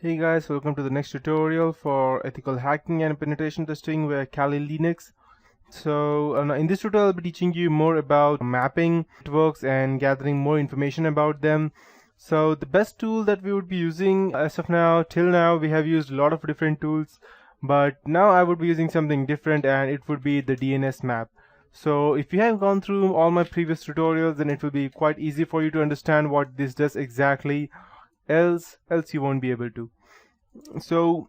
Hey guys, welcome to the next tutorial for ethical hacking and penetration testing with Kali Linux. In this tutorial I'll be teaching you more about mapping networks and gathering more information about them. So the best tool that we would be using as of now, till now we have used a lot of different tools, but now I would be using something different and it would be the DNS map. So if you have gone through all my previous tutorials, then it will be quite easy for you to understand what this does exactly, else you won't be able to. So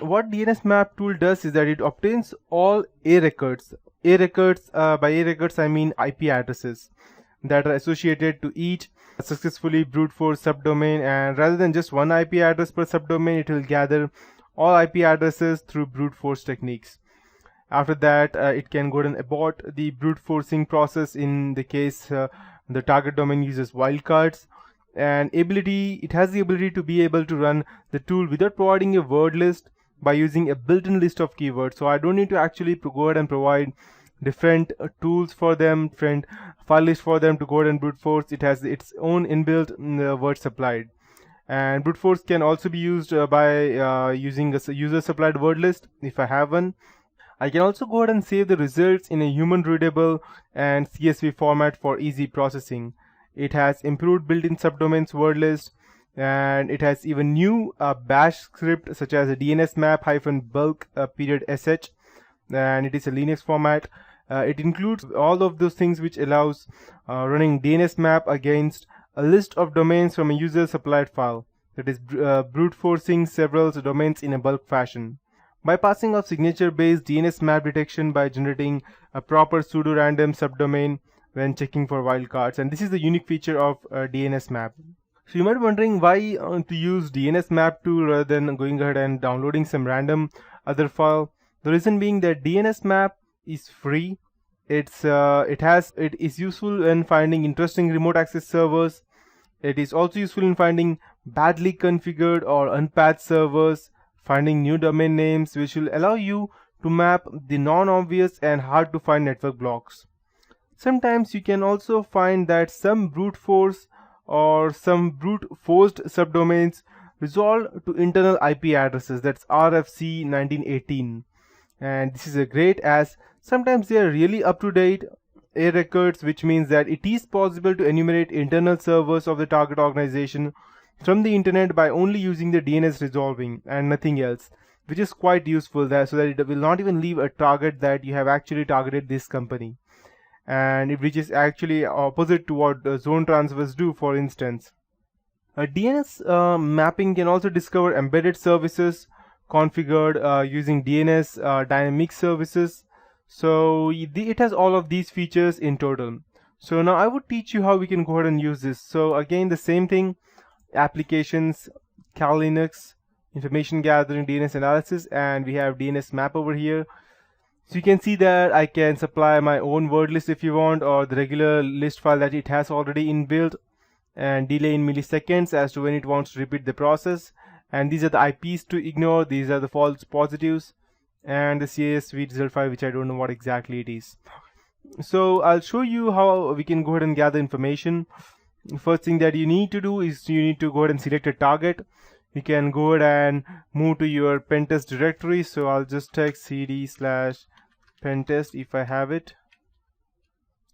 what DNSmap tool does is that it obtains all A records. By A records I mean IP addresses that are associated to each successfully brute force subdomain, and rather than just one IP address per subdomain, it will gather all IP addresses through brute force techniques. After that, it can go and abort the brute forcing process in the case the target domain uses wildcards. And it has the ability to be able to run the tool without providing a word list by using a built-in list of keywords. So I don't need to actually go ahead and provide different tools for them, different file list for them to go ahead and brute force. It has its own inbuilt word supplied. And brute force can also be used by using a user supplied word list if I have one. I can also go ahead and save the results in a human readable and CSV format for easy processing. It has improved built-in subdomains word list, and it has even new bash script such as a DNSmap-bulk sh, and it is a Linux format. It includes all of those things which allows running DNSmap against a list of domains from a user supplied file, that is brute forcing several domains in a bulk fashion. Bypassing of signature-based DNSmap detection by generating a proper pseudo-random subdomain when checking for wildcards, and this is the unique feature of DNSmap. So you might be wondering why to use DNSmap tool rather than going ahead and downloading some random other file. The reason being that DNSmap is free. It is useful when finding interesting remote access servers. It is also useful in finding badly configured or unpatched servers, finding new domain names, which will allow you to map the non-obvious and hard to find network blocks. Sometimes you can also find that some brute force or some brute forced subdomains resolve to internal IP addresses, that's RFC 1918, and this is a great as sometimes they are really up to date A records, which means that it is possible to enumerate internal servers of the target organization from the internet by only using the DNS resolving and nothing else, which is quite useful there, so that it will not even leave a target that you have actually targeted this company, and which is actually opposite to what zone transfers do, for instance. DNS mapping can also discover embedded services configured using DNS dynamic services. So it has all of these features in total. So now I would teach you how we can go ahead and use this. So again, the same thing: applications, Kali Linux, information gathering, DNS analysis, and we have DNS map over here. So you can see that I can supply my own word list if you want, or the regular list file that it has already inbuilt, and delay in milliseconds as to when it wants to repeat the process. And these are the IPs to ignore, these are the false positives, and the CSV result file, which I don't know what exactly it is. So I'll show you how we can go ahead and gather information. First thing that you need to do is you need to go ahead and select a target. You can go ahead and move to your pentest directory. So I'll just text cd/pentest if I have it.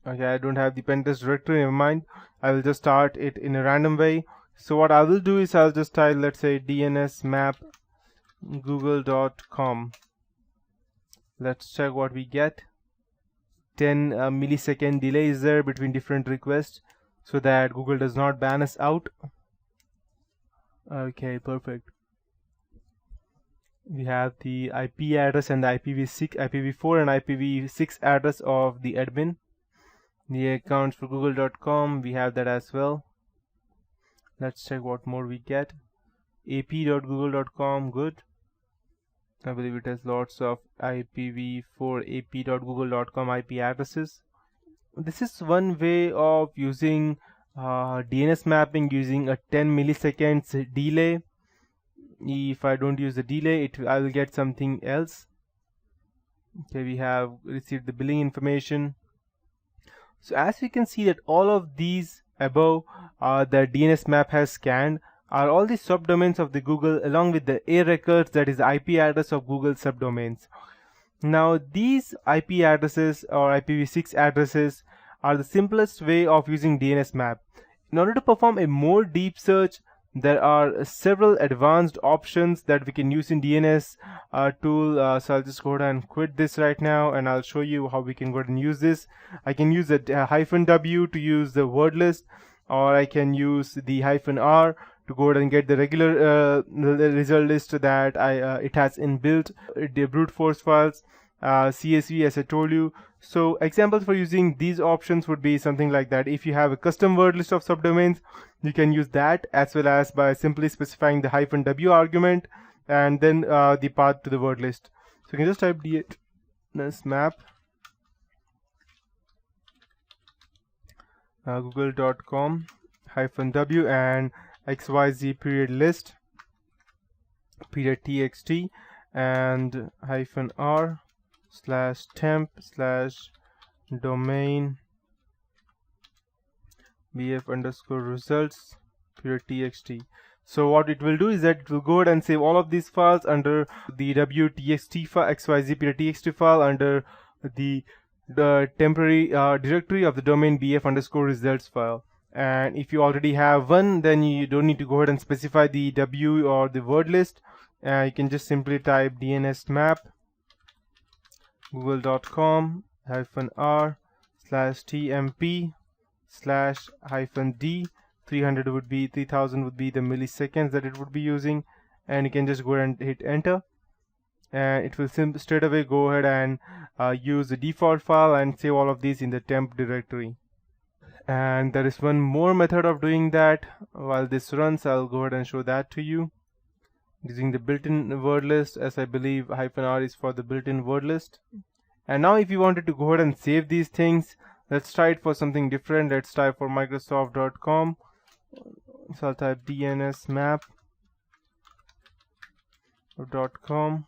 Okay, I don't have the pentest directory, never mind. I will just start it in a random way. So what I will do is I'll just type, let's say, DNSmap google.com. Let's check what we get. 10 millisecond delay is there between different requests, so that Google does not ban us out. Okay, perfect. We have the IP address and the IPv4 and IPv6 address of the admin. The accounts for google.com, we have that as well. Let's check what more we get. ap.google.com, good. I believe it has lots of IPv4 ap.google.com IP addresses. This is one way of using DNS mapping using a 10 milliseconds delay. If I don't use the delay, I will get something else. Okay, we have received the billing information. So as we can see that all of these above the DNS map has scanned are all the subdomains of the Google along with the A records, that is the IP address of Google subdomains. Now these IP addresses or IPv6 addresses are the simplest way of using DNSMap. In order to perform a more deep search, there are several advanced options that we can use in DNS tool. So I'll just go ahead and quit this right now, and I'll show you how we can go ahead and use this. I can use the -w to use the word list, or I can use the -r to go ahead and get the regular the result list that it has inbuilt the brute force files, CSV as I told you. So examples for using these options would be something like that. If you have a custom word list of subdomains, you can use that, as well as by simply specifying the -w argument and then the path to the word list. So you can just type DNSmap google.com -w and xyz period list period txt and -r /temp/domain bf_results period txt. So what it will do is that it will go ahead and save all of these files under the wtxt file, xyz period txt file, under the temporary directory of the domain bf_results file. And if you already have one, then you don't need to go ahead and specify the w or the word list. You can just simply type DNSmap google.com -r/tmp/d. 3000 would be the milliseconds that it would be using, and you can just go ahead and hit enter, and it will straight away go ahead and use the default file and save all of these in the temp directory. And there is one more method of doing that. While this runs, I'll go ahead and show that to you using the built-in word list, as I believe -r is for the built-in word list. And now if you wanted to go ahead and save these things, let's try it for something different. Let's type for Microsoft.com. So I'll type DNSmap.com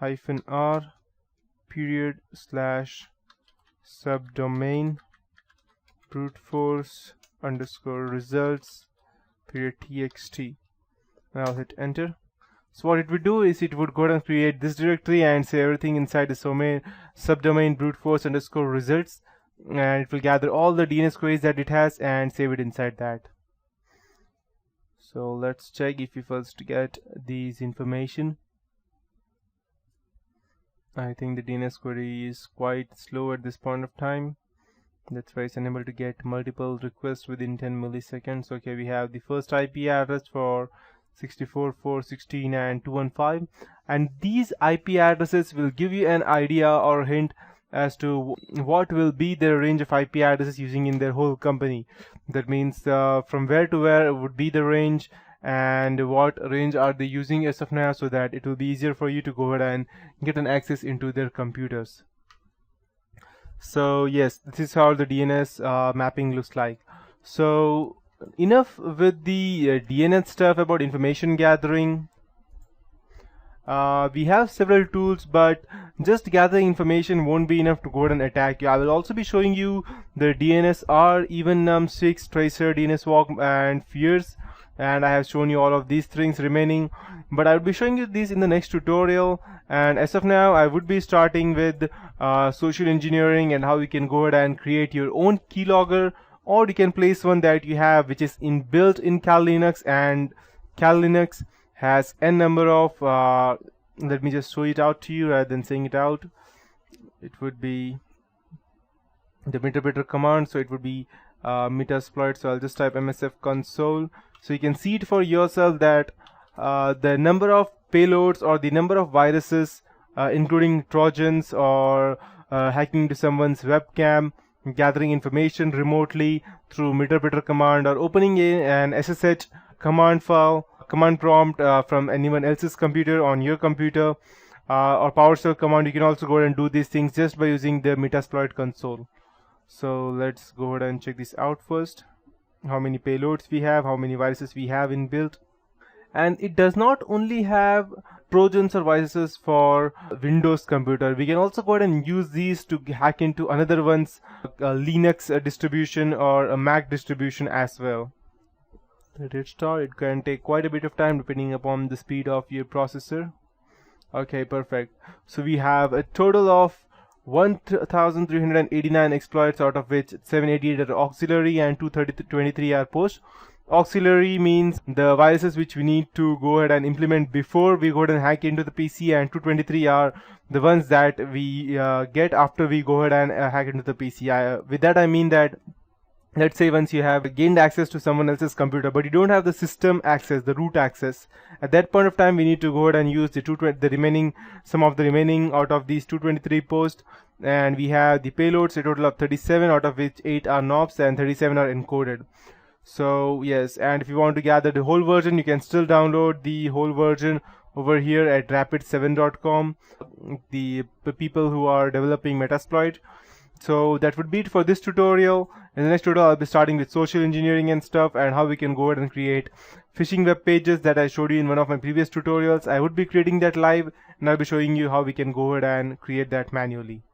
-r /subdomain brute force _results period txt. And I'll hit enter. So what it would do is it would go ahead and create this directory and save everything inside the subdomain brute force _results, and it will gather all the DNS queries that it has and save it inside that. So let's check if we first get these information. I think the DNS query is quite slow at this point of time. That's why it's unable to get multiple requests within 10 milliseconds. Okay, we have the first IP address for 64.4.16 and 215, and these IP addresses will give you an idea or hint as to what will be their range of IP addresses using in their whole company. That means from where to where would be the range, and what range are they using as of now, so that it will be easier for you to go ahead and get an access into their computers. So yes, this is how the DNS mapping looks like. So enough with the DNS stuff about information gathering. We have several tools, but just gathering information won't be enough to go ahead and attack you. I will also be showing you the DNSR, even num6, tracer, DNSWalk, and Fierce, and I have shown you all of these things remaining, but I will be showing you these in the next tutorial. And as of now, I would be starting with social engineering and how you can go ahead and create your own keylogger, or you can place one that you have which is inbuilt in Kali Linux, and Kali Linux has n number of let me just show it out to you rather than saying it out. It would be the Metapreter command, so it would be metasploit. So I'll just type msf console, so you can see it for yourself that the number of payloads or the number of viruses including trojans or hacking into someone's webcam, gathering information remotely through Metapreter command, or opening an SSH command file, command prompt from anyone else's computer on your computer, or PowerShell command. You can also go ahead and do these things just by using the Metasploit console. So let's go ahead and check this out first. How many payloads we have, how many viruses we have inbuilt. And it does not only have trojans or viruses for Windows computer. We can also go ahead and use these to hack into another one's Linux distribution or a Mac distribution as well. Let it start. It can take quite a bit of time depending upon the speed of your processor. Okay, perfect. So we have a total of 1,389 exploits, out of which 788 are auxiliary and 223 are post. Auxiliary means the viruses which we need to go ahead and implement before we go ahead and hack into the PC, and 223 are the ones that we get after we go ahead and hack into the PC. With that I mean that, let's say once you have gained access to someone else's computer but you don't have the system access, the root access, at that point of time we need to go ahead and use some of the remaining out of these 223 posts, and we have the payloads, a total of 37, out of which 8 are NOPs and 37 are encoded. So yes, and if you want to gather the whole version, you can still download the whole version over here at rapid7.com, the people who are developing Metasploit. So that would be it for this tutorial. In the next tutorial I'll be starting with social engineering and stuff, and how we can go ahead and create phishing web pages that I showed you in one of my previous tutorials. I would be creating that live, and I'll be showing you how we can go ahead and create that manually.